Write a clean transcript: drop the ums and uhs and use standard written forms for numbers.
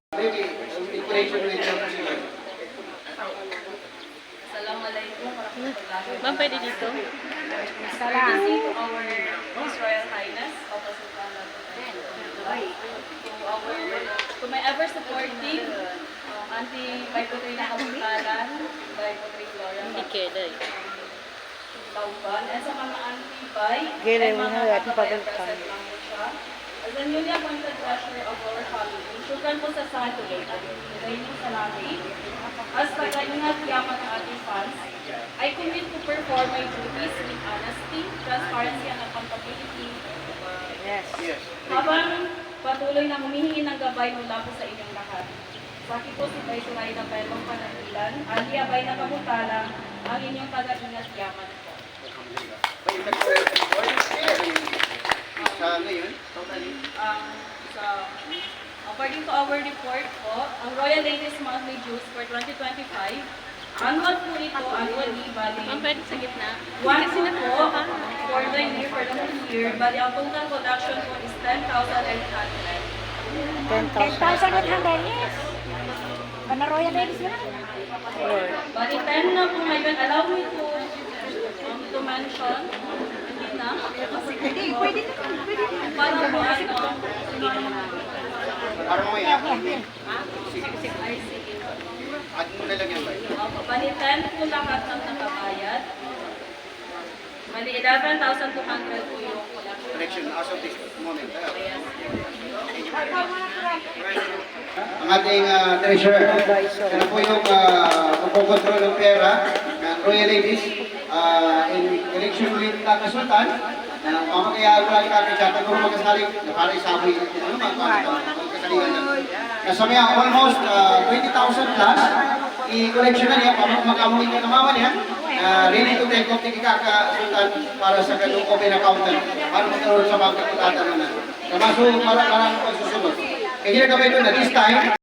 Maybe, decoration with them. Assalamualaikum warahmatullahi Ma'am, pwede dito? Courtesy to our His Royal Highness, Papa Sultan to my ever supporting Auntie Vicotrina Kabutalan, Vicotri Flora Hindi keda eh. Tauban, and sa mga Auntie Bay, Gila, and mga wala, di pa kababayan ganun present lang po siya. As the newly appointed treasurer of our family, syukran po sa Saturday at nilay mo sa langit. As pag-ingat yaman ng ating fans, I commit to perform my duties with honesty, transparency, and accountability. Yes. Yes. Habang patuloy na humihingi ng gabay mula po sa inyong lahat. Saki po si Vice Ray ng Pelong Panangilan, Adi Abay na Kabutalang, ang inyong taga-ingat yaman po. Sa ngayon, totally. According to our report po, ang Royal Ladies Monthly Dues for 2025, annual po ito, annually, bali, Ma'am, pwede sa gitna. one po for the year, for the whole year, bali, ang total production po is 10,800. 10,800, yes. Royal Ladies na. Bali, 10 na po ngayon. Allow me to mention, hindi na. Pwede na. Para po Para mo yan. Ay, sige. Add mo na lang yan ba? Opo, bali 10 po lahat ng nakabayad. Bali 11,200 po yung collection. Correction as of this moment. Yes. Ang ating treasurer, ano po yung pagkocontrol ng pera ng Royal Ladies in connection with Tata Sultan. Pamakayaan ko lang kami siya, kung magkasaling, para isaboy, ano magkasalingan na. Nasa may almost 20,000 plus, i-collection na niya, pamakamuhin ka naman niya, ready to take off ni Kaka Sultan para sa ganung open accountant, para magkaroon sa mga kapatatan na. Kamaso, parang susunod. Kaya ginagawa ito na this time,